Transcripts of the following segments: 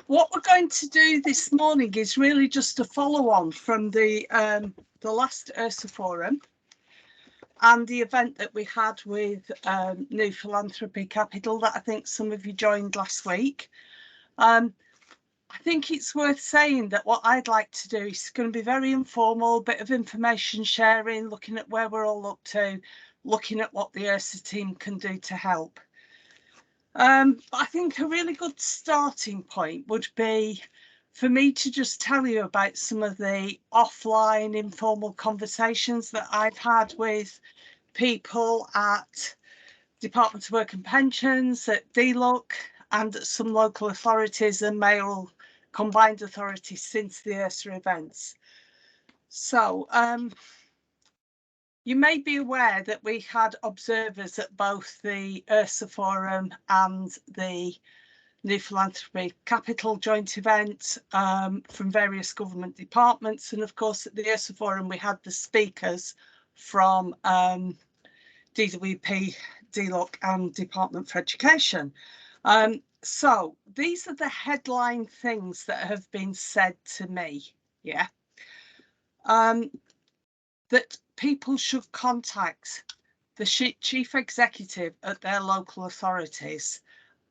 What we're going to do this morning is really just a follow on from the last ERSA forum and the event that we had with New Philanthropy Capital that I think some of you joined last week. I think it's worth saying that what I'd like to do is going to be very informal, bit of information sharing, looking at where we're all up to, looking at what the ERSA team can do to help. I think a really good starting point would be for me to just tell you about some of the offline informal conversations that I've had with people at Department of Work and Pensions, at DLUC, and at some local authorities and mayoral combined authorities since the ERSA events. So you may be aware that we had observers at both the ERSA Forum and the New Philanthropy Capital joint event from various government departments. And of course, at the ERSA Forum, we had the speakers from DWP, DLUC and Department for Education. So these are the headline things that have been said to me, yeah. That people should contact the chief executive at their local authorities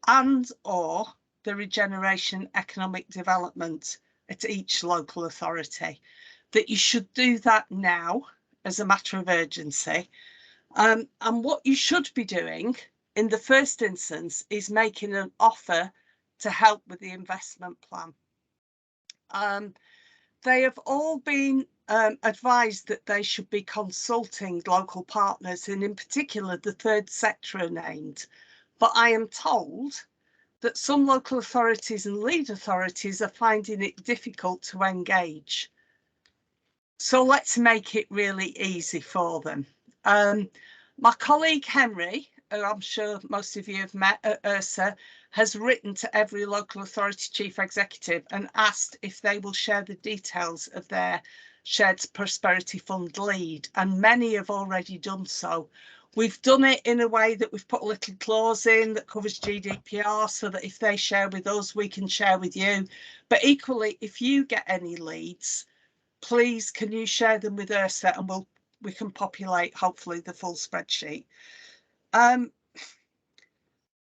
and or the regeneration economic development at each local authority, that you should do that now as a matter of urgency. And what you should be doing in the first instance is making an offer to help with the investment plan. They have all been advised that they should be consulting local partners, and in particular the third sector are named. But I am told that some local authorities and lead authorities are finding it difficult to engage. So let's make it really easy for them. My colleague Henry, who I'm sure most of you have met at ERSA, has written to every local authority chief executive and asked if they will share the details of their Shared Prosperity Fund lead, and many have already done so. We've done it in a way that we've put a little clause in that covers GDPR so that if they share with us, we can share with you. But equally, if you get any leads, please can you share them with ERSA and we can populate hopefully the full spreadsheet.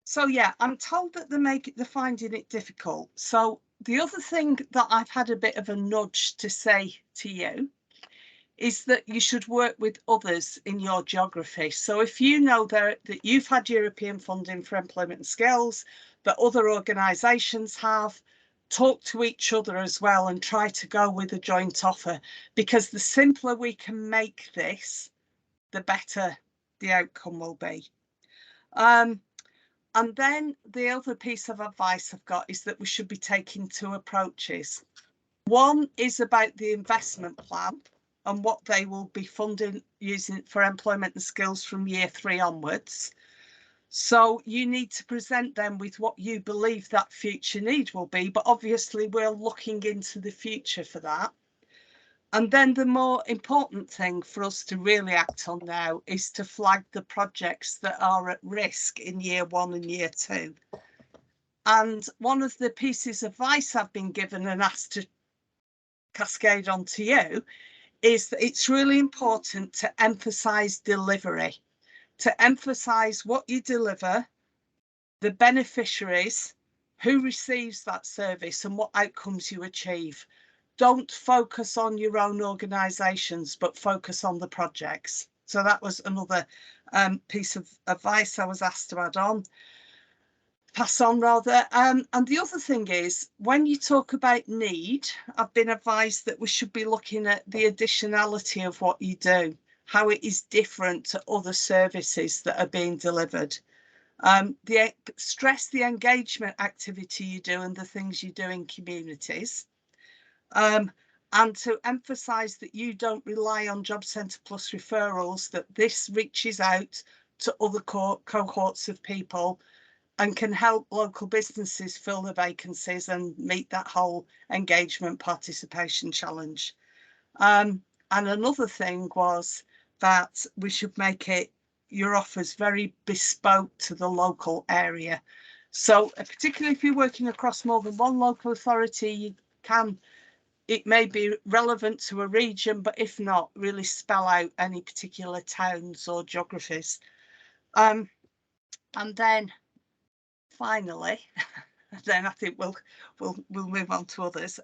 So yeah, I'm told that they're finding it difficult. So the other thing that I've had a bit of a nudge to say to you is that you should work with others in your geography. So if you know that you've had European funding for employment and skills, that other organisations have, talk to each other as well and try to go with a joint offer, because the simpler we can make this, the better the outcome will be. And then the other piece of advice I've got is that we should be taking two approaches. One is about the investment plan and what they will be funding using for employment and skills from year 3 onwards. So you need to present them with what you believe that future need will be, but obviously we're looking into the future for that. And then the more important thing for us to really act on now is to flag the projects that are at risk in year 1 and year 2. And one of the pieces of advice I've been given and asked to cascade on to you is that it's really important to emphasise delivery, to emphasise what you deliver, the beneficiaries, who receives that service and what outcomes you achieve. Don't focus on your own organisations, but focus on the projects. So that was another piece of advice I was asked to pass on rather. And the other thing is, when you talk about need, I've been advised that we should be looking at the additionality of what you do, how it is different to other services that are being delivered. Stress the engagement activity you do and the things you do in communities. And to emphasise that you don't rely on Job Centre Plus referrals, that this reaches out to other cohorts of people and can help local businesses fill the vacancies and meet that whole engagement participation challenge. And another thing was that we should make your offers very bespoke to the local area. So particularly if you're working across more than one local authority, it may be relevant to a region, but if not, really spell out any particular towns or geographies. And then finally, then I think we'll move on to others.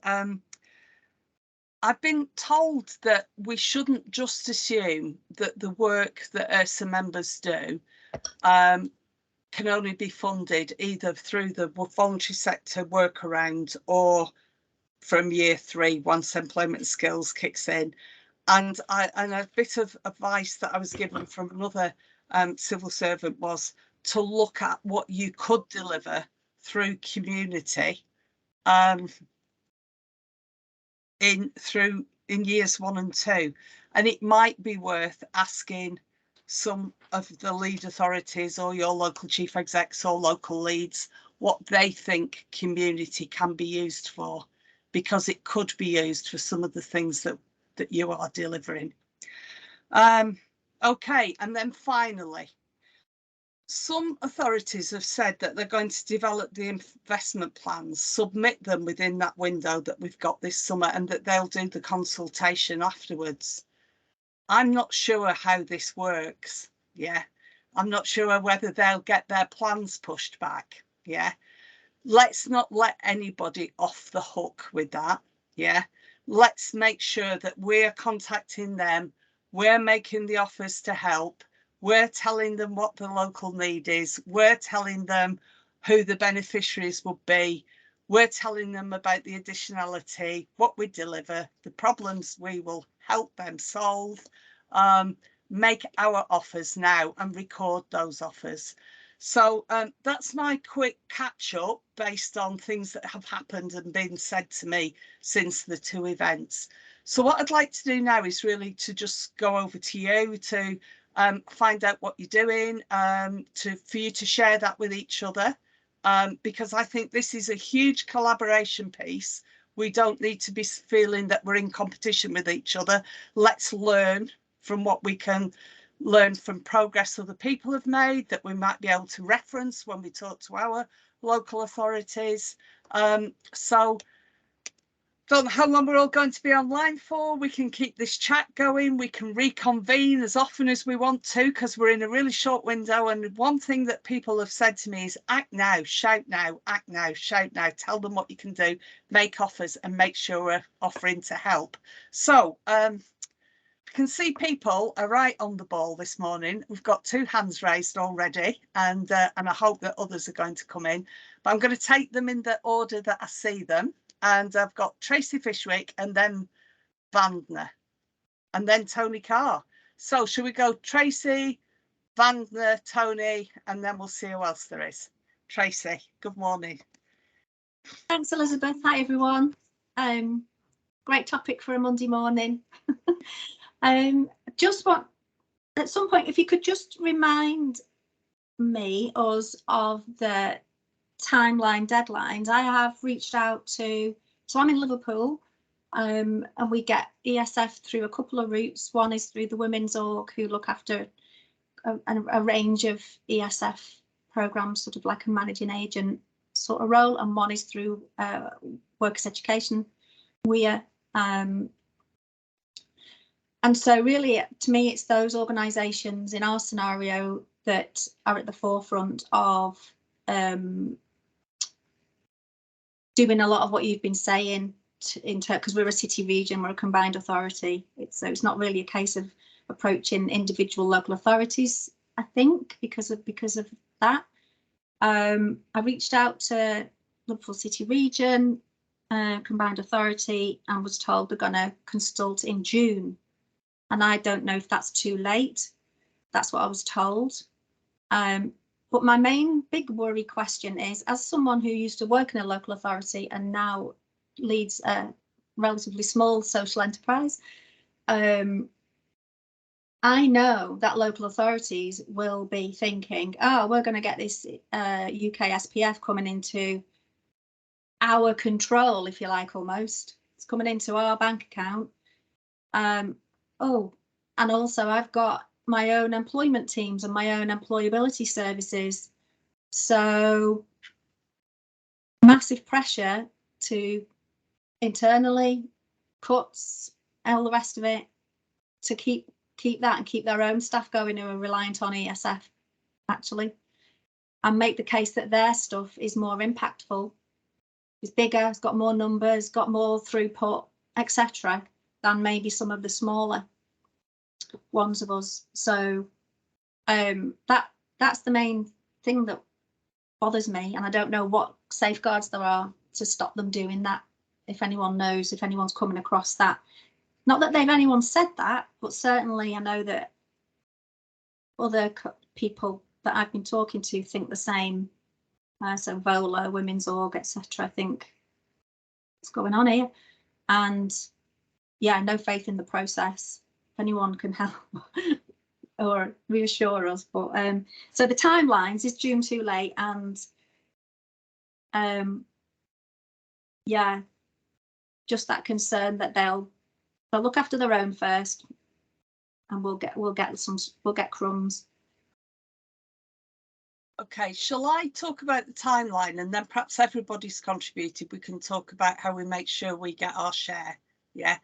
I've been told that we shouldn't just assume that the work that ERSA members do can only be funded either through the voluntary sector workaround or from year 3 once employment skills kicks in. And a bit of advice that I was given from another civil servant was to look at what you could deliver through community in years 1 and 2, and it might be worth asking some of the lead authorities or your local chief execs or local leads what they think community can be used for, because it could be used for some of the things that you are delivering. Okay, and then finally, some authorities have said that they're going to develop the investment plans, submit them within that window that we've got this summer, and that they'll do the consultation afterwards. I'm not sure how this works. Yeah, I'm not sure whether they'll get their plans pushed back. Yeah, let's not let anybody off the hook with that. Yeah, let's make sure that we're contacting them, we're making the offers to help, we're telling them what the local need is, we're telling them who the beneficiaries will be, we're telling them about the additionality, what we deliver, the problems we will help them solve, make our offers now and record those offers. So that's my quick catch up based on things that have happened and been said to me since the 2 events. So what I'd like to do now is really to just go over to you to find out what you're doing, for you to share that with each other, because I think this is a huge collaboration piece. We don't need to be feeling that we're in competition with each other. Let's learn from what we can learn from progress other people have made that we might be able to reference when we talk to our local authorities. So don't know how long we're all going to be online for. We can keep this chat going. We can reconvene as often as we want to, because we're in a really short window. And one thing that people have said to me is act now, shout now, act now, shout now. Tell them what you can do, make offers, and make sure we're offering to help. So I can see people are right on the ball this morning. We've got 2 hands raised already, and I hope that others are going to come in. But I'm going to take them in the order that I see them. And I've got Tracy Fishwick, and then Vanda, and then Tony Carr. So should we go Tracy, Vanda, Tony, and then we'll see who else there is. Tracy, good morning. Thanks, Elizabeth. Hi, everyone. Great topic for a Monday morning. Just want, at some point, if you could just remind us of the timeline deadlines. I have reached out to, so I'm in Liverpool, and we get ESF through a couple of routes. One is through the Women's Org, who look after a range of ESF programs, sort of like a managing agent sort of role, and one is through Workers Education, WEA. And so really, to me, it's those organisations in our scenario that are at the forefront of doing a lot of what you've been saying, because we're a city region, we're a combined authority. So it's not really a case of approaching individual local authorities, I think, because of that. I reached out to Liverpool City Region, combined authority, and was told they're going to consult in June. And I don't know if that's too late. That's what I was told. But my main big worry question is, as someone who used to work in a local authority and now leads a relatively small social enterprise, I know that local authorities will be thinking, oh, we're going to get this UKSPF coming into our control, if you like, almost. It's coming into our bank account. Oh, and also I've got my own employment teams and my own employability services. So massive pressure to internally cuts, all the rest of it, to keep that and keep their own staff going who are reliant on ESF actually, and make the case that their stuff is more impactful, is bigger, it's got more numbers, got more throughput, etc., than maybe some of the smaller ones of us. So that's the main thing that bothers me, and I don't know what safeguards there are to stop them doing that. If anyone knows, if anyone's coming across that, not that anyone said that, but certainly I know that other people that I've been talking to think the same. So Vola, Women's Org, etc. I think what's going on here, and yeah, no faith in the process. If anyone can help or reassure us, but so the timelines is June too late, and yeah, just that concern that they'll look after their own first, and we'll get crumbs. Okay, shall I talk about the timeline, and then perhaps everybody's contributed, we can talk about how we make sure we get our share. Yeah.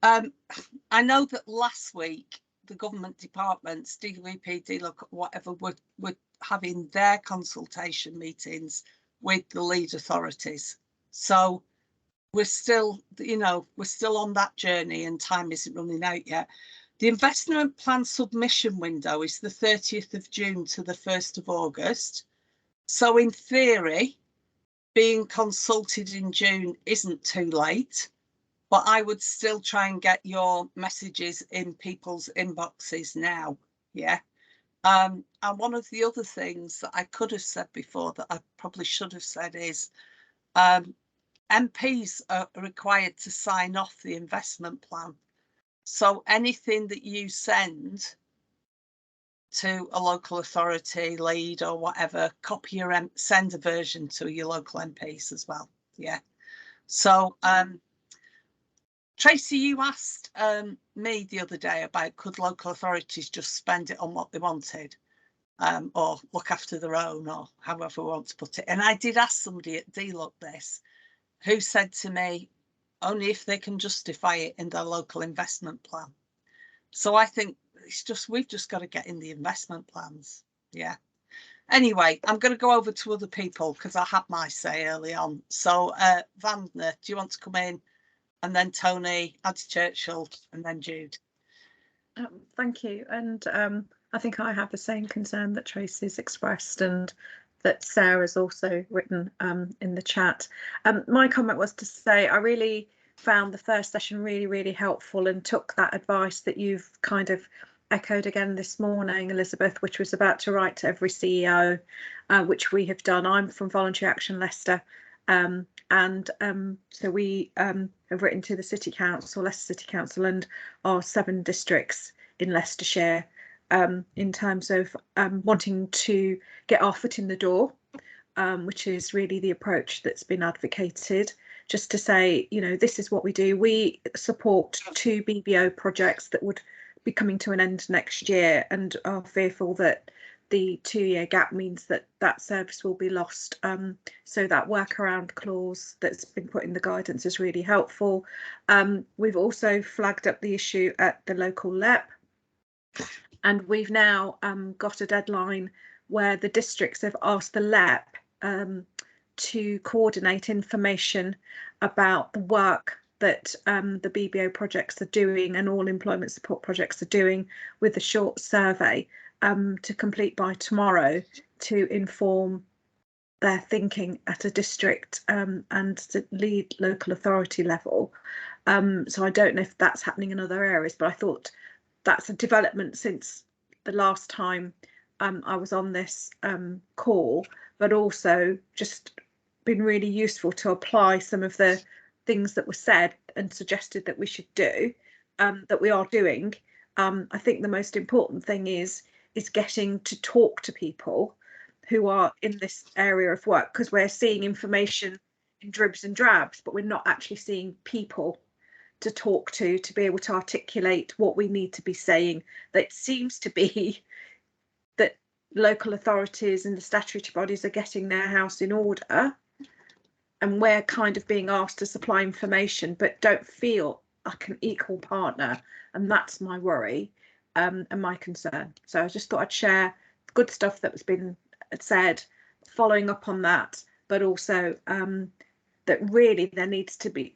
I know that last week the government departments, DWP, DLUC, whatever, were having their consultation meetings with the lead authorities. So we're still, we're still on that journey, and time isn't running out yet. The investment plan submission window is the 30th of June to the 1st of August. So in theory, being consulted in June isn't too late, but I would still try and get your messages in people's inboxes now. Yeah. And one of the other things that I could have said before that I probably should have said is MPs are required to sign off the investment plan. So anything that you send to a local authority, lead or whatever, copy your send a version to your local MPs as well. Yeah. So Tracy, you asked me the other day about could local authorities just spend it on what they wanted, or look after their own, or however we want to put it. And I did ask somebody at DLUC this, who said to me, only if they can justify it in their local investment plan. So I think it's just, we've just got to get in the investment plans. Yeah. Anyway, I'm going to go over to other people because I had my say early on. So Vanda, do you want to come in? And then Tony, Addie Churchill, and then Jude. Thank you. And I think I have the same concern that Tracy's expressed, and that Sarah's also written in the chat. My comment was to say I really found the first session really, really helpful, and took that advice that you've kind of echoed again this morning, Elizabeth, which was about to write to every CEO, which we have done. I'm from Voluntary Action Leicester, and so we have written to the City Council, Leicester City Council, and our 7 districts in Leicestershire, in terms of wanting to get our foot in the door, which is really the approach that's been advocated. Just to say, this is what we do. We support 2 BBO projects that would be coming to an end next year, and are fearful that the 2-year gap means that that service will be lost. So that workaround clause that's been put in the guidance is really helpful. We've also flagged up the issue at the local LEP, and we've now got a deadline where the districts have asked the LEP to coordinate information about the work that the BBO projects are doing, and all employment support projects are doing, with a short survey to complete by tomorrow, to inform their thinking at a district and the lead local authority level. So I don't know if that's happening in other areas, but I thought that's a development since the last time I was on this call, but also just been really useful to apply some of the things that were said and suggested that we should do, that we are doing. I think the most important thing is getting to talk to people who are in this area of work, because we're seeing information in dribs and drabs, but we're not actually seeing people to talk to be able to articulate what we need to be saying. That seems to be that local authorities and the statutory bodies are getting their house in order, and we're kind of being asked to supply information but don't feel like an equal partner, and that's my worry and my concern. So I just thought I'd share good stuff that has been said, following up on that, but also that really there needs to be,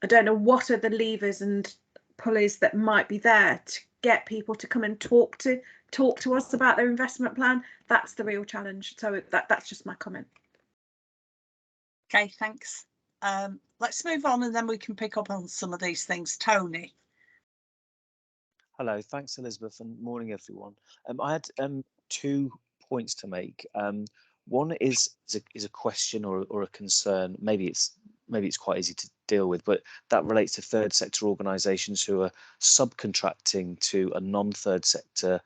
I don't know what are the levers and pulleys that might be there to get people to come and talk to us about their investment plan. That's the real challenge. So that's just my comment. Okay, thanks. Let's move on and then we can pick up on some of these things. Tony. Hello, thanks Elizabeth, and morning everyone. I had 2 points to make. One is a question or a concern. Maybe it's quite easy to deal with, but that relates to third sector organisations who are subcontracting to a non-third sector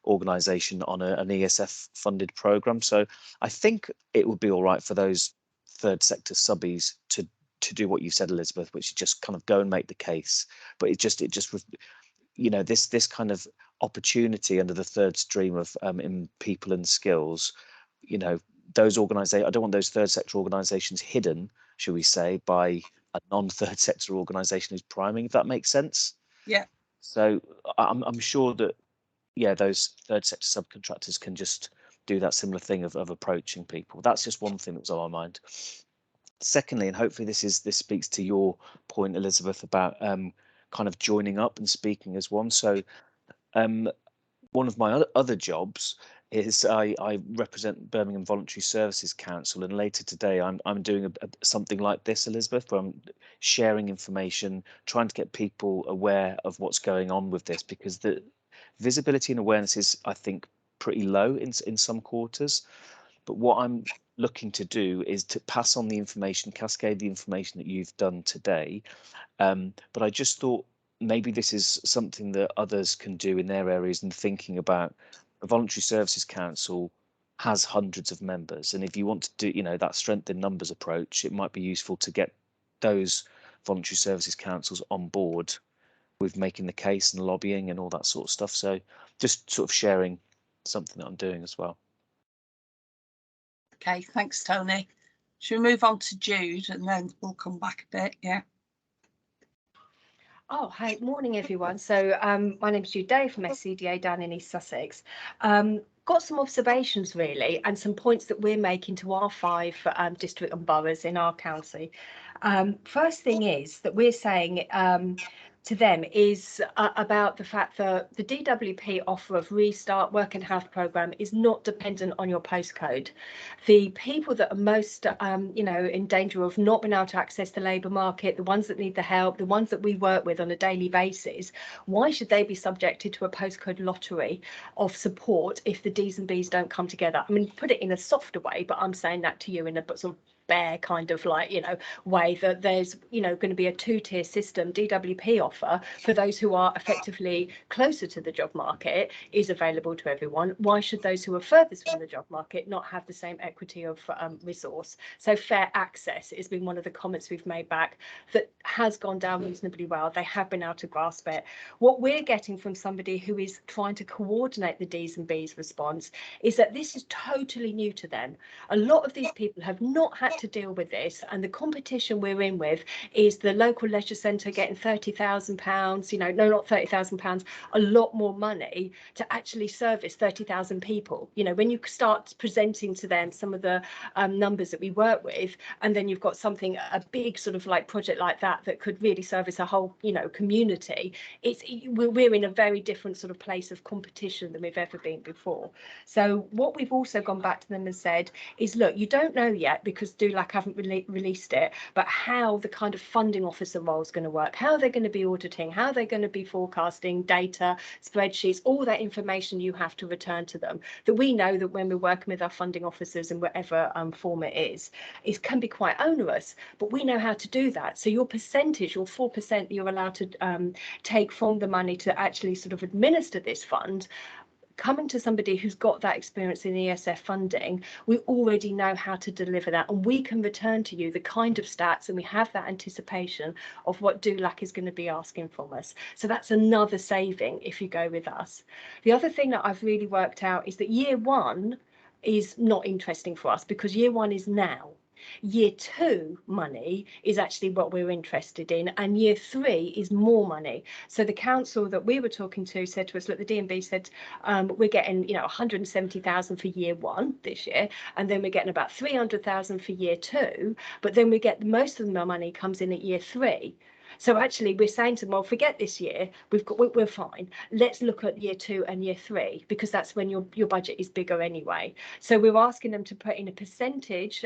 organisation on an ESF funded programme. So I think it would be all right for those third sector subbies to do what you said, Elizabeth, which is just kind of go and make the case. But it just you know, this kind of opportunity under the third stream of in people and skills, you know, those organisations, I don't want those third sector organisations hidden, shall we say, by a non-third sector organisation who's priming, if that makes sense. Yeah. So I'm sure that, yeah, those third sector subcontractors can just do that similar thing of approaching people. That's just one thing that was on my mind. Secondly, and hopefully this speaks to your point, Elizabeth, about kind of joining up and speaking as one. So one of my other jobs is I represent Birmingham Voluntary Services Council, and later today I'm doing something like this, Elizabeth, where I'm sharing information, trying to get people aware of what's going on with this, because the visibility and awareness is, I think, pretty low in some quarters. But what I'm looking to do is to pass on the information, cascade the information that you've done today. But I just thought maybe this is something that others can do in their areas, and thinking about the Voluntary Services Council has hundreds of members. And if you want to do, you know, that strength in numbers approach, it might be useful to get those Voluntary Services Councils on board with making the case and lobbying and all that sort of stuff. So just sort of sharing something that I'm doing as well. Okay, thanks, Tony. Should we move on to Jude and then we'll come back a bit? Yeah. Oh, hi, morning everyone. So my name's Judy from SCDA down in East Sussex. Got some observations really, and some points that we're making to our 5 district and boroughs in our county. First thing is that we're saying to them is about the fact that the DWP offer of Restart Work and Health programme is not dependent on your postcode. The people that are most, you know, in danger of not being able to access the labour market, the ones that need the help, the ones that we work with on a daily basis, why should they be subjected to a postcode lottery of support if the D's and B's don't come together? I mean, put it in a softer way, but I'm saying that to you in a sort of bare kind of like, you know, way that there's, you know, going to be a 2-tier system. DWP offer for those who are effectively closer to the job market is available to everyone. Why should those who are furthest from the job market not have the same equity of resource? So fair access has been one of the comments we've made back that has gone down reasonably well. They have been able to grasp it. What we're getting from somebody who is trying to coordinate the D's and B's response is that this is totally new to them. A lot of these people have not had to deal with this, and the competition we're in with is the local leisure centre getting £30,000, you know, no, not £30,000, a lot more money to actually service 30,000 people. You know, when you start presenting to them some of the numbers that we work with, and then you've got something, a big sort of like project like that could really service a whole, you know, community, we're in a very different sort of place of competition than we've ever been before. So what we've also gone back to them and said is, look, you don't know yet because DULAC haven't released it, but how the kind of funding officer role is going to work, how they're going to be auditing, how they're going to be forecasting data, spreadsheets, all that information you have to return to them, that we know that when we're working with our funding officers in whatever form it can be quite onerous, but we know how to do that. So your percentage, your 4% that you're allowed to take from the money to actually sort of administer this fund, coming to somebody who's got that experience in ESF funding, we already know how to deliver that, and we can return to you the kind of stats, and we have that anticipation of what DULAC is going to be asking from us. So that's another saving if you go with us. The other thing that I've really worked out is that year 1 is not interesting for us because year 1 is now. Year 2 money is actually what we're interested in, and year 3 is more money. So the council that we were talking to said to us, look, the D&B said we're getting 170,000 for year 1 this year, and then we're getting about 300,000 for year 2, but then we get most of the money comes in at year 3. So actually we're saying to them, well, forget this year, we're fine. Let's look at year 2 and year 3, because that's when your budget is bigger anyway. So we're asking them to put in a percentage,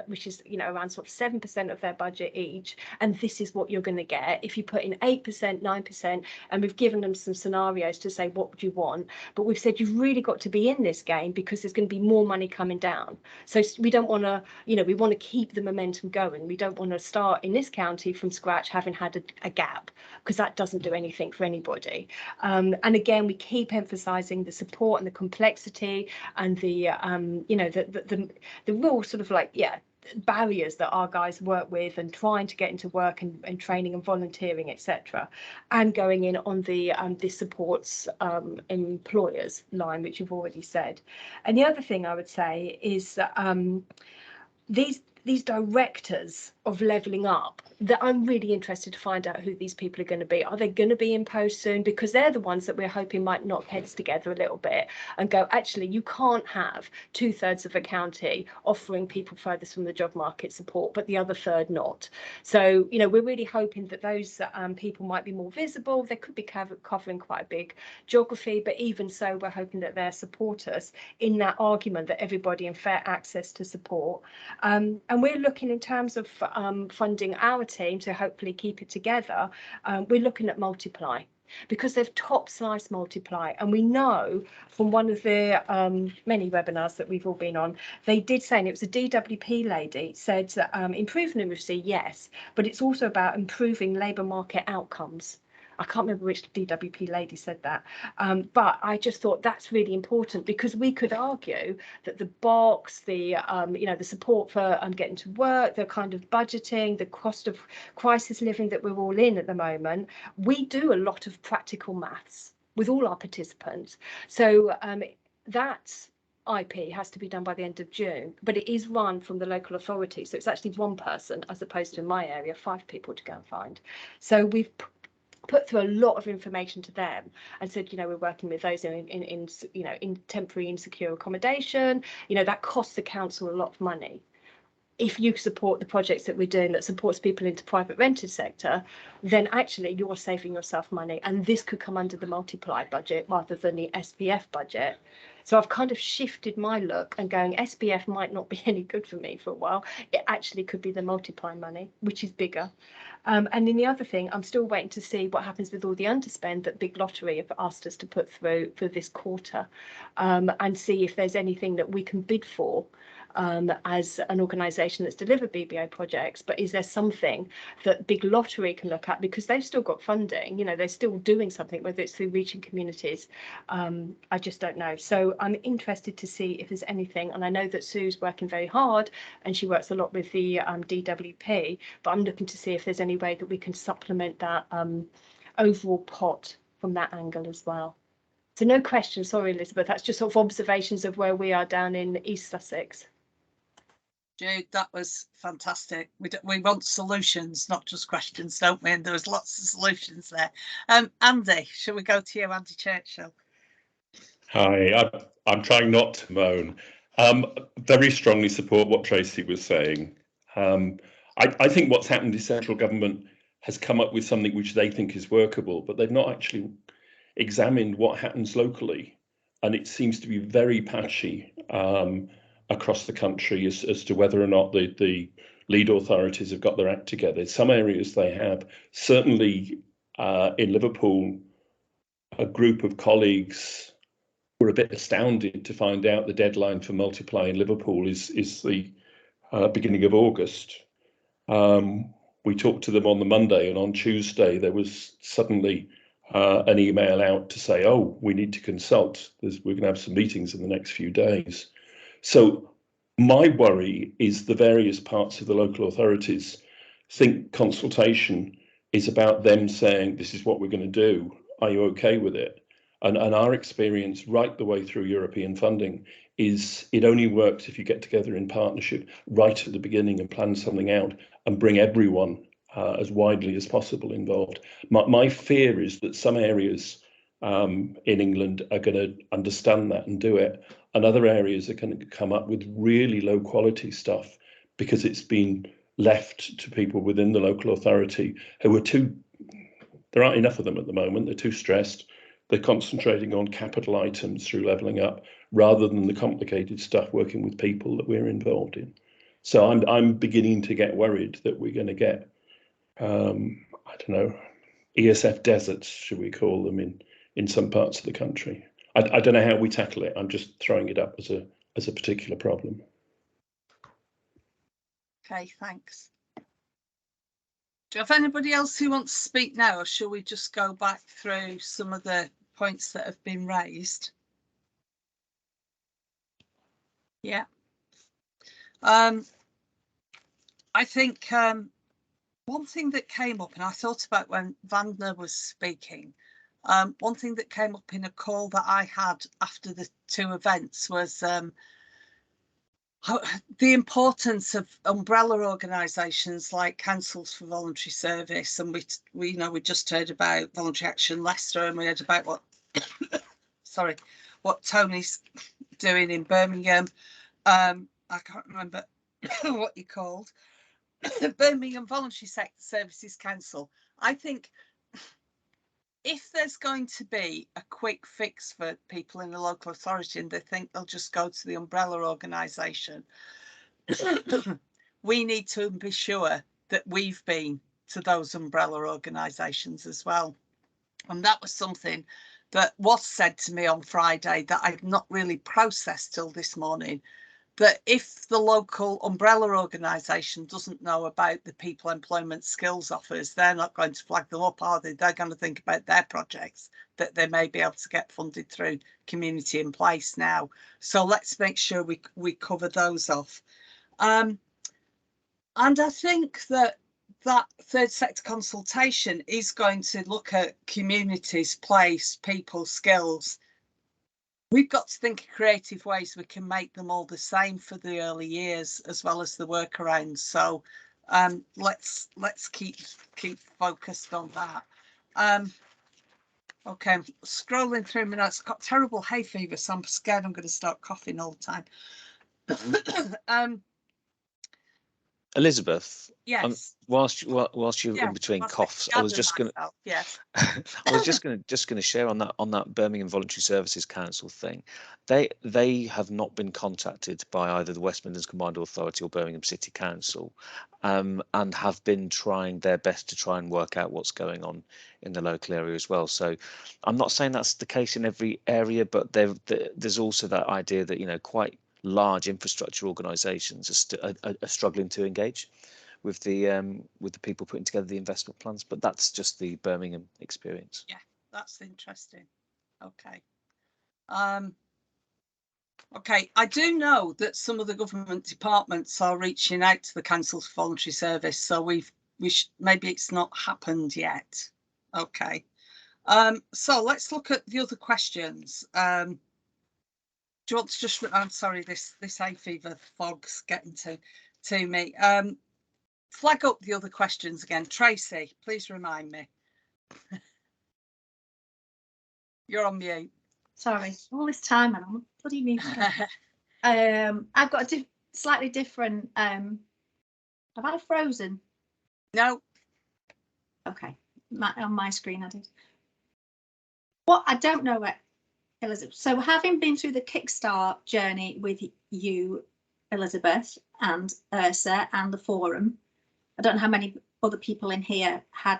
which is around sort of 7% of their budget each, and this is what you're going to get if you put in 8%, 9%, and we've given them some scenarios to say what would you want, but we've said you've really got to be in this game because there's going to be more money coming down. So we don't want to, we want to keep the momentum going. We don't want to start in this county from scratch having had a gap, because that doesn't do anything for anybody. And again, we keep emphasizing the support and the complexity and the the real sort of barriers that our guys work with, and trying to get into work and training and volunteering, etc., and going in on the this supports employers line, which you've already said. And the other thing I would say is that these directors of levelling up, that I'm really interested to find out who these people are going to be. Are they going to be imposed soon? Because they're the ones that we're hoping might knock heads together a little bit and go, actually, you can't have 2/3 of a county offering people furthest from the job market support, but the other third not. So, we're really hoping that those people might be more visible. They could be covering quite a big geography, but even so, we're hoping that they'll support us in that argument that everybody in fair access to support. And we're looking in terms of funding our team to hopefully keep it together. We're looking at Multiply, because they've top slice Multiply, and we know from one of the many webinars that we've all been on, they did say, and it was a DWP lady said, improving literacy, yes, but it's also about improving labour market outcomes. I can't remember which DWP lady said that, but I just thought that's really important, because we could argue that the box, the the support for getting to work, the kind of budgeting, the cost of crisis living that we're all in at the moment, we do a lot of practical maths with all our participants. So that IP has to be done by the end of June, but it is run from the local authority, so it's actually one person, as opposed to in my area 5 people to go and find. So we've put through a lot of information to them and said, we're working with those in temporary insecure accommodation. That costs the council a lot of money. If you support the projects that we're doing that supports people into private rented sector, then actually you're saving yourself money, and this could come under the Multiply budget rather than the SPF budget. So I've kind of shifted my look and going, SPF might not be any good for me for a while. It actually could be the Multiply money, which is bigger. And then the other thing, I'm still waiting to see what happens with all the underspend that Big Lottery have asked us to put through for this quarter, and see if there's anything that we can bid for as an organisation that's delivered BBA projects. But is there something that Big Lottery can look at, because they've still got funding, they're still doing something, whether it's through reaching communities. I just don't know. So I'm interested to see if there's anything, and I know that Sue's working very hard and she works a lot with the DWP, but I'm looking to see if there's any way that we can supplement that overall pot from that angle as well. So no question, sorry Elizabeth, that's just sort of observations of where we are down in East Sussex. Jude, that was fantastic. We want solutions, not just questions, don't we? And there was lots of solutions there. Andy, shall we go to you, Andy Churchill? Hi, I'm trying not to moan. Very strongly support what Tracy was saying. I think what's happened is central government has come up with something which they think is workable, but they've not actually examined what happens locally. And it seems to be very patchy across the country as to whether or not the lead authorities have got their act together. Some areas they have. Certainly in Liverpool, a group of colleagues were a bit astounded to find out the deadline for Multiply in Liverpool is the beginning of August. We talked to them on the Monday, and on Tuesday there was suddenly an email out to say, oh, we need to consult. We're going to have some meetings in the next few days. So my worry is the various parts of the local authorities think consultation is about them saying, this is what we're going to do. Are you okay with it? And our experience right the way through European funding is it only works if you get together in partnership right at the beginning and plan something out and bring everyone as widely as possible involved. My fear is that some areas in England are going to understand that and do it, and other areas are going to come up with really low quality stuff because it's been left to people within the local authority who are there aren't enough of them at the moment, they're too stressed, they're concentrating on capital items through levelling up rather than the complicated stuff working with people that we're involved in. So I'm beginning to get worried that we're going to get I don't know, ESF deserts, should we call them, in some parts of the country. I don't know how we tackle it. I'm just throwing it up as a particular problem. Okay, thanks. Do you have anybody else who wants to speak now, or shall we just go back through some of the points that have been raised? Yeah. I think one thing that came up, and I thought about when Vanda was speaking, one thing that came up in a call that I had after the 2 events was the importance of umbrella organisations like councils for voluntary service, and we know we just heard about Voluntary Action Leicester, and we heard about what what Tony's doing in Birmingham. I can't remember what you called Birmingham Voluntary Sector Services Council. I think if there's going to be a quick fix for people in the local authority and they think they'll just go to the umbrella organisation, we need to be sure that we've been to those umbrella organisations as well. And that was something that was said to me on Friday that I'd not really processed till this morning, that if the local umbrella organisation doesn't know about the people employment skills offers, they're not going to flag them up, are they? They're going to think about their projects that they may be able to get funded through Community in Place now. So let's make sure we cover those off. And I think that third sector consultation is going to look at communities, place, people, skills. We've got to think of creative ways we can make them all the same for the early years as well as the workarounds. So let's keep focused on that. Okay, I'm scrolling through my notes. I've got terrible hay fever, so I'm scared I'm going to start coughing all the time. Elizabeth, yes. whilst you're in between coughs, I was just going to yes. I was just going to share on that Birmingham Voluntary Services Council thing. They have not been contacted by either the West Midlands Combined Authority or Birmingham City Council, and have been trying their best to try and work out what's going on in the local area as well. So I'm not saying that's the case in every area, but there's also that idea that, you know, quite large infrastructure organisations are struggling to engage with the people putting together the investment plans, but that's just the Birmingham experience. Yeah, that's interesting. Okay. Okay, I do know that some of the government departments are reaching out to the councils for voluntary service, so maybe it's not happened yet. Okay. So let's look at the other questions. Do you want to just, I'm sorry, this hay fever fog's getting to me. Flag up the other questions again. Tracy, please remind me. You're on mute. Sorry, all this time and I'm bloody mute. I've got a slightly different. Have I frozen? No. Okay, on my screen I did. What I don't know what, Elizabeth. So having been through the Kickstart journey with you, Elizabeth, and ERSA and the forum, I don't know how many other people in here had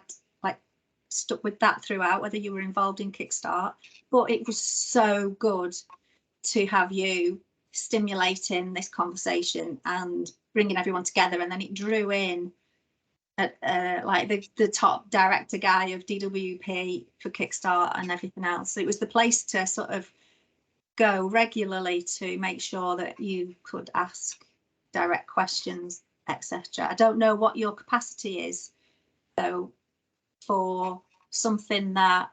stuck with that throughout, whether you were involved in Kickstart, but it was so good to have you stimulating this conversation and bringing everyone together, and then it drew in like the top director guy of DWP for Kickstart and everything else. So it was the place to sort of go regularly to make sure that you could ask direct questions, etc. I don't know what your capacity is though for something that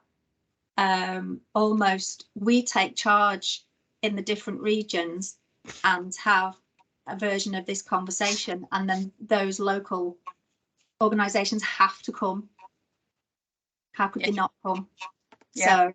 almost we take charge in the different regions and have a version of this conversation, and then those local organisations have to come. How could they not come? Yeah.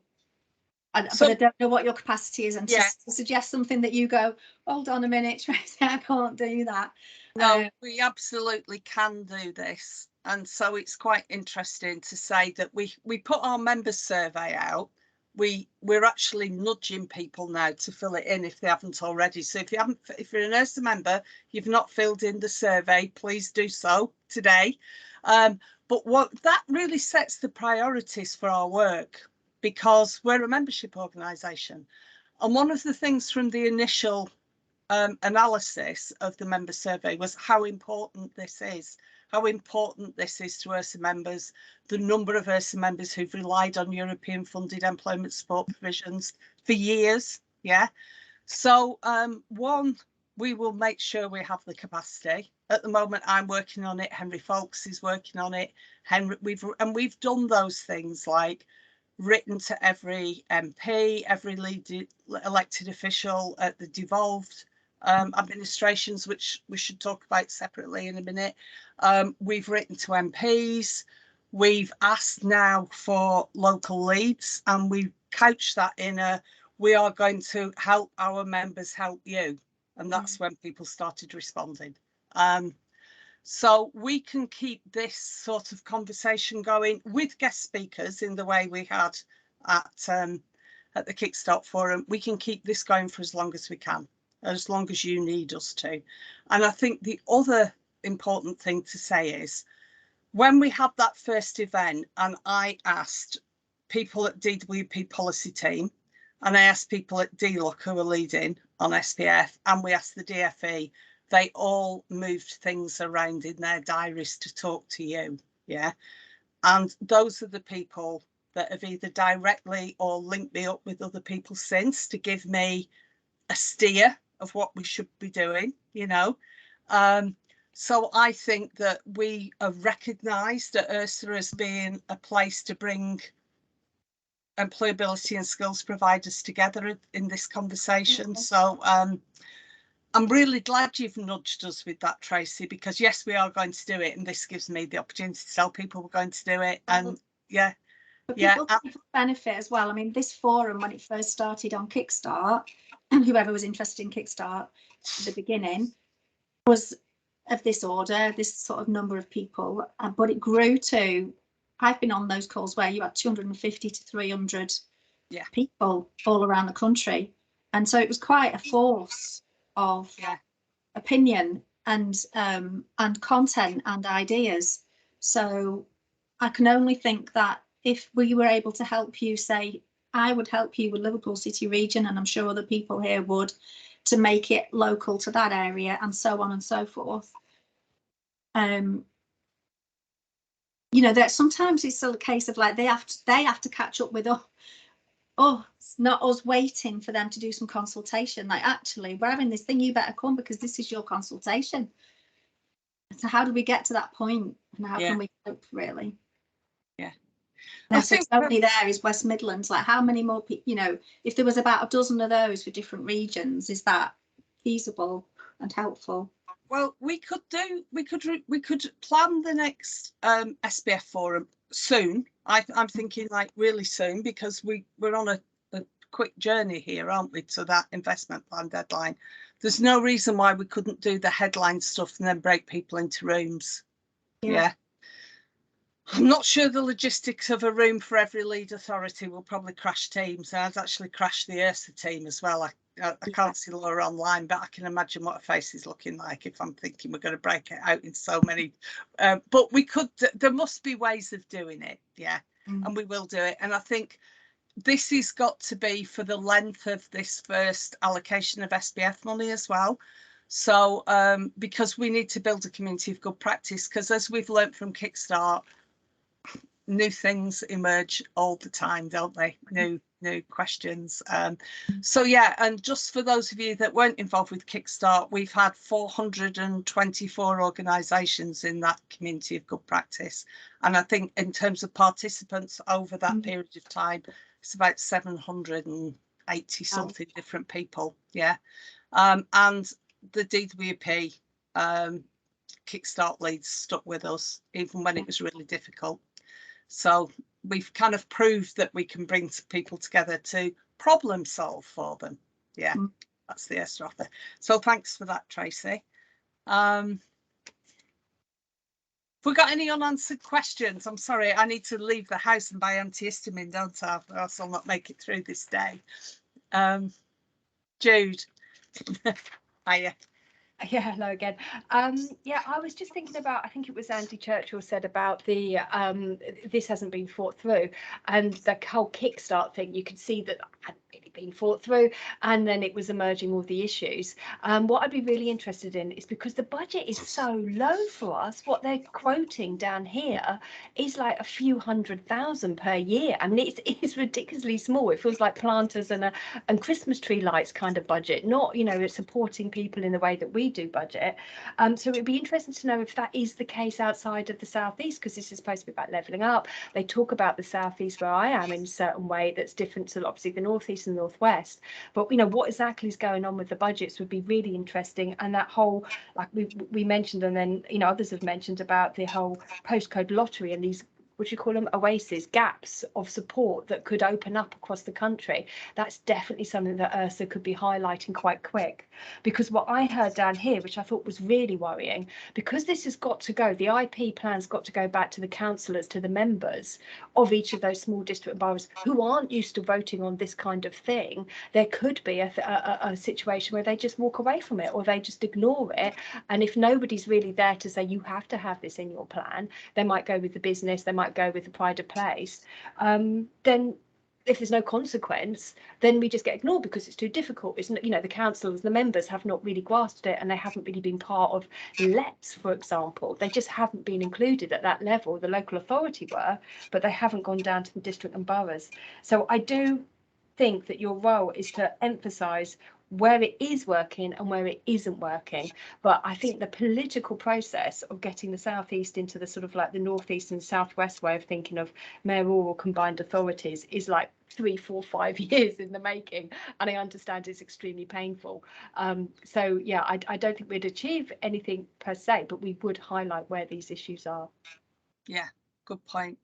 But I don't know what your capacity is, and to Yeah. suggest something that you go, hold on a minute, Tracy, I can't do that. No, we absolutely can do this. And so it's quite interesting to say that we put our members survey out. We're actually nudging people now to fill it in if they haven't already. So if you're an ERSA member, you've not filled in the survey, please do so today. But what that really sets the priorities for our work, because we're a membership organisation. And one of the things from the initial analysis of the member survey was how important this is to ERSA members, the number of ERSA members who've relied on European funded employment support provisions for years. Yeah. So one, we will make sure we have the capacity. At the moment, I'm working on it. Henry Folks is working on it. We've done those things like written to every MP, every elected official at the devolved administrations, which we should talk about separately in a minute. We've written to MPs. We've asked now for local leads, and we couch that in we are going to help our members help you. And that's when people started responding. So we can keep this sort of conversation going with guest speakers in the way we had at the Kickstart Forum. We can keep this going for as long as we can, as long as you need us to. And I think the other important thing to say is, when we had that first event, and I asked people at DWP policy team, and I asked people at DLUC who are leading on SPF, and we asked the DFE, they all moved things around in their diaries to talk to you. Yeah. And those are the people that have either directly or linked me up with other people since to give me a steer of what we should be doing, you know. So I think that we are recognised at ERSA as being a place to bring employability and skills providers together in this conversation. So I'm really glad you've nudged us with that, Tracy, because yes, we are going to do it, and this gives me the opportunity to tell people we're going to do it. And yeah, but people benefit as well. I mean, this forum, when it first started on Kickstart, whoever was interested in Kickstart at the beginning, was of this order, this sort of number of people, but it grew to, I've been on those calls where you had 250 to 300 people all around the country, and so it was quite a force of opinion and content and ideas. So I can only think that if we were able to help you, say, I would help you with Liverpool City region, and I'm sure other people here would, to make it local to that area, and so on and so forth. You know, that sometimes it's still a case of like they have to catch up with us. Oh, it's not us waiting for them to do some consultation. Like, actually, we're having this thing, you better come because this is your consultation. So how do we get to that point, and how can we cope, really? Yeah. I think only there is West Midlands. Like, how many more people, you know, if there was about a dozen of those for different regions, is that feasible and helpful? Well, we could plan the next SPF forum soon. I'm thinking like really soon, because we're on a quick journey here, aren't we, to that investment plan deadline. There's no reason why we couldn't do the headline stuff and then break people into rooms. Yeah. I'm not sure the logistics of a room for every lead authority will probably crash teams. I'd actually crash the ERSA team as well. I can't see Laura online, but I can imagine what her face is looking like if I'm thinking we're going to break it out in so many. But we could, there must be ways of doing it. Yeah. And we will do it. And I think this has got to be for the length of this first allocation of SPF money as well. So because we need to build a community of good practice, because as we've learned from Kickstart, new things emerge all the time, don't they? New questions. So yeah, and just for those of you that weren't involved with Kickstart, we've had 424 organisations in that community of good practice, and I think in terms of participants over that period of time, it's about 700 and 80 something different people. Yeah. And the DWP Kickstart leads stuck with us even when it was really difficult. So we've kind of proved that we can bring people together to problem solve for them. Yeah, that's the ERSA offer. So thanks for that, Tracy. Have we got any unanswered questions? I'm sorry, I need to leave the house and buy antihistamine, don't I? Or else I'll not make it through this day. Jude. Hiya. Yeah, hello again. Yeah, I was just thinking about, I think it was Andy Churchill said about the this hasn't been thought through, and the whole kickstart thing. You could see that hadn't really been thought through, and then it was emerging all the issues. What I'd be really interested in is, because the budget is so low for us, what they're quoting down here is like a few $100,000 per year. I mean, it's ridiculously small. It feels like planters and Christmas tree lights kind of budget, not, you know, it's supporting people in the way that we do budget. So it'd be interesting to know if that is the case outside of the southeast, because this is supposed to be about levelling up. They talk about the southeast where I am in a certain way that's different to obviously the northeast and northwest, but you know, what exactly is going on with the budgets would be really interesting. And that whole, like we mentioned, and then, you know, others have mentioned about the whole postcode lottery and these, what you call them, oases, gaps of support that could open up across the country. That's definitely something that ERSA could be highlighting quite quick. Because what I heard down here, which I thought was really worrying, because this has got to go, the IP plan's got to go back to the councillors, to the members of each of those small district boroughs who aren't used to voting on this kind of thing. There could be a situation where they just walk away from it, or they just ignore it. And if nobody's really there to say, you have to have this in your plan, they might go with the business, they might go with the pride of place. Then if there's no consequence, then we just get ignored because it's too difficult. It's, you know, the councillors, the members have not really grasped it, and they haven't really been part of LEPs, for example. They just haven't been included at that level. The local authority were, but they haven't gone down to the district and boroughs. So I do think that your role is to emphasise where it is working and where it isn't working. But I think the political process of getting the southeast into the sort of like the northeast and southwest way of thinking of mayoral combined authorities is like 3, 4, 5 years in the making, and I understand it's extremely painful. So yeah, I don't think we'd achieve anything per se, but we would highlight where these issues are. Yeah, good point.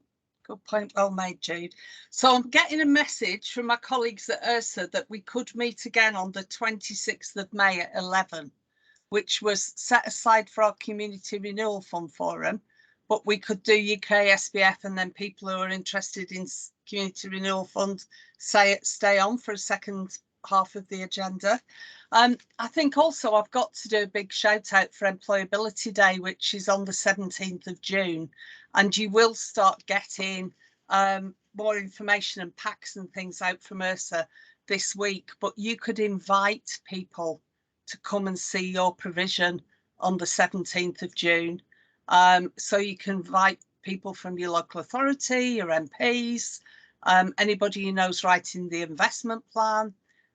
Good point, well made, Jude. So I'm getting a message from my colleagues at ERSA that we could meet again on the 26th of May at 11, which was set aside for our Community Renewal Fund Forum, but we could do UKSPF, and then people who are interested in Community Renewal Fund stay on for a second half of the agenda. I think also I've got to do a big shout out for Employability Day, which is on the 17th of June, and you will start getting more information and packs and things out from ERSA this week, but you could invite people to come and see your provision on the 17th of June. So you can invite people from your local authority, your MPs, anybody who knows writing the investment plan,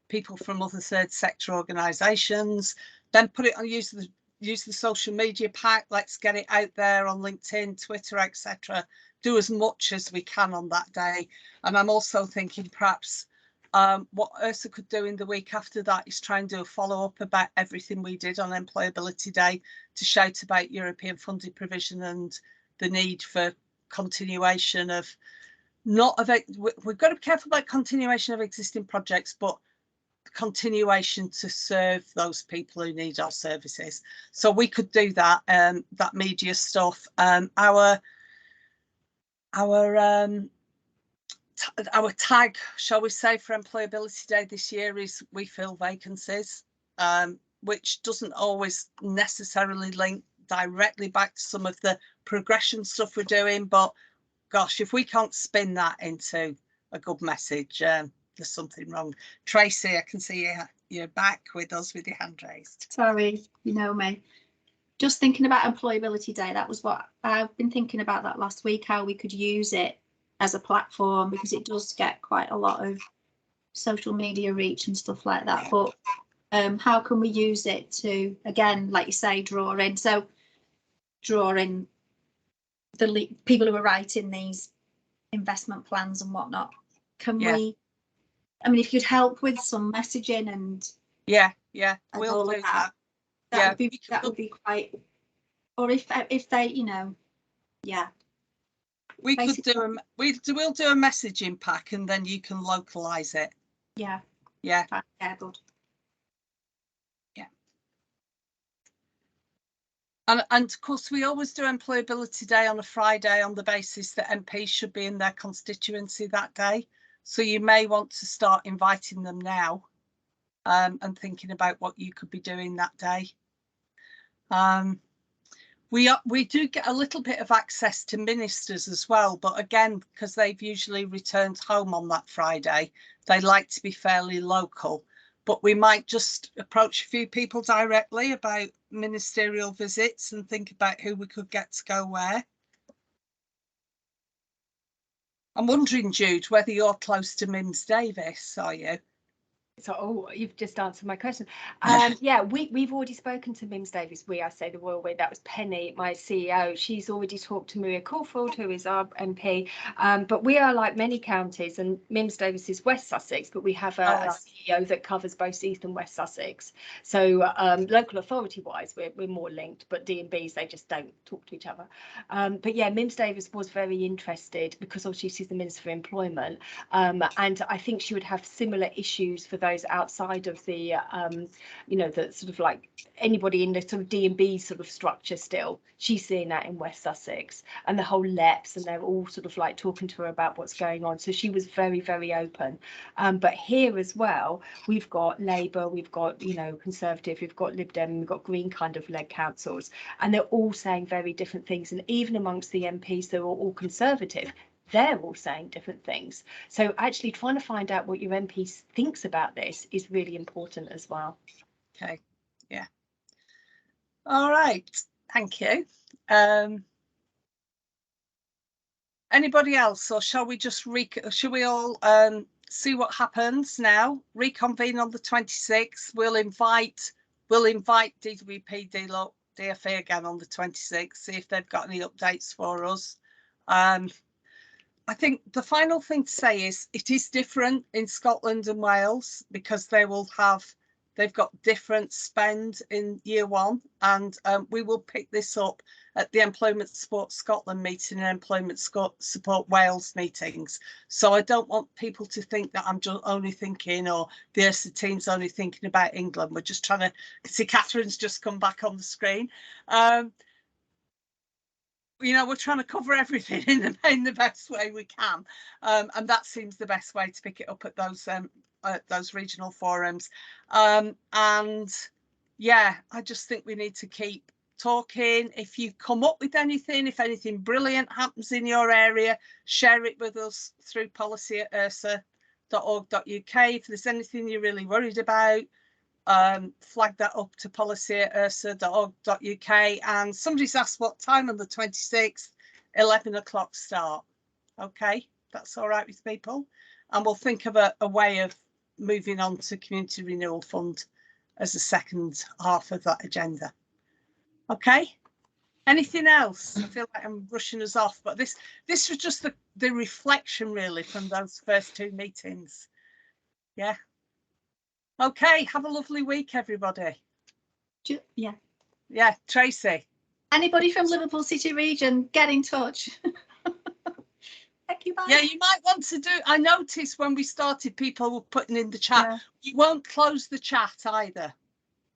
people from other third sector organisations, then put it on, use the social media pack. Let's get it out there on LinkedIn, Twitter, etc. Do as much as we can on that day. And I'm also thinking perhaps what ERSA could do in the week after that is try and do a follow-up about everything we did on Employability Day, to shout about European funded provision and the need for continuation of, we've got to be careful about continuation of existing projects, but continuation to serve those people who need our services. So we could do that, that media stuff. Our tag, shall we say, for Employability Day this year is "We fill vacancies," which doesn't always necessarily link directly back to some of the progression stuff we're doing, but gosh, if we can't spin that into a good message, there's something wrong. Tracy, I can see you're back with us with your hand raised. Sorry, you know me. Just thinking about Employability Day, that was what I've been thinking about that last week, how we could use it as a platform, because it does get quite a lot of social media reach and stuff like that. But how can we use it to, again, like you say, draw in the people who are writing these investment plans and whatnot? Can we I mean, if you'd help with some messaging and Yeah, and we'll all do of that, that. that would be quite. Or if they, you know, yeah. We could Basically, do we'll do a messaging pack, and then you can localize it. Yeah. Yeah. Yeah, good. Yeah. And of course, we always do Employability Day on a Friday on the basis that MPs should be in their constituency that day. So you may want to start inviting them now, and thinking about what you could be doing that day. We do get a little bit of access to ministers as well, but again, because they've usually returned home on that Friday, they like to be fairly local. But we might just approach a few people directly about ministerial visits and think about who we could get to go where. I'm wondering, Jude, whether you're close to Mims Davis, are you? So, oh, you've just answered my question. Yeah, we've already spoken to Mims Davis. I say the royal way. That was Penny, my CEO. She's already talked to Maria Caulfield, who is our MP. But we are like many counties, and Mims Davis is West Sussex, but we have a CEO that covers both East and West Sussex. So local authority wise, we're more linked, but D&Bs, they just don't talk to each other. But yeah, Mims Davis was very interested because obviously she's the Minister for Employment. And I think she would have similar issues for those outside of the you know, the sort of like anybody in the sort of D&B sort of structure. Still, she's seeing that in West Sussex and the whole LEPs, and they're all sort of like talking to her about what's going on. So she was very, very open. But here as well, we've got Labour, we've got, you know, Conservative, we've got Lib Dem, we've got Green kind of led councils, and they're all saying very different things. And even amongst the MPs, they're all Conservative. They're all saying different things. So actually trying to find out what your MP thinks about this is really important as well. Okay, yeah. All right, thank you. Anybody else, or shall we just shall we all see what happens now? Reconvene on the 26th. We'll invite DWP, DFE again on the 26th, see if they've got any updates for us. I think the final thing to say is it is different in Scotland and Wales because they've got different spend in year one, and we will pick this up at the Employment Support Scotland meeting and Employment Support Wales meetings. So I don't want people to think that I'm just only thinking, or the ERSA team's only thinking about England. We're just trying to see Catherine's just come back on the screen. You know, we're trying to cover everything in the best way we can, and that seems the best way to pick it up at those regional forums. And yeah, I just think we need to keep talking. If you come up with anything, if anything brilliant happens in your area, share it with us through policy@ersa.org.uk. If there's anything you're really worried about, flag that up to policy@ersa.org.uk. And somebody's asked what time on the 26th. 11 o'clock start. Okay, that's all right with people, and we'll think of a way of moving on to Community Renewal Fund as the second half of that agenda. Okay, anything else? I feel like I'm rushing us off, but this was just the reflection really from those first two meetings. Yeah. Okay, have a lovely week, everybody. Yeah. Yeah, Tracy. Anybody from Liverpool City region, get in touch. Thank you, bye. Yeah, you might want to do. I noticed when we started, people were putting in the chat. Yeah. You won't close the chat either.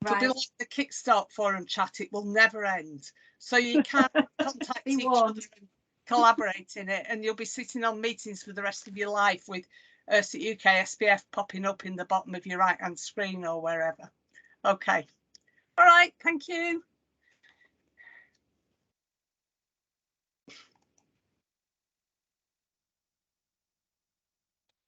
It'll be like the Kickstart forum chat. It will never end. So you can contact each other and collaborate in it, and you'll be sitting on meetings for the rest of your life with ERSA UKSPF popping up in the bottom of your right-hand screen or wherever. Okay. All right. Thank you.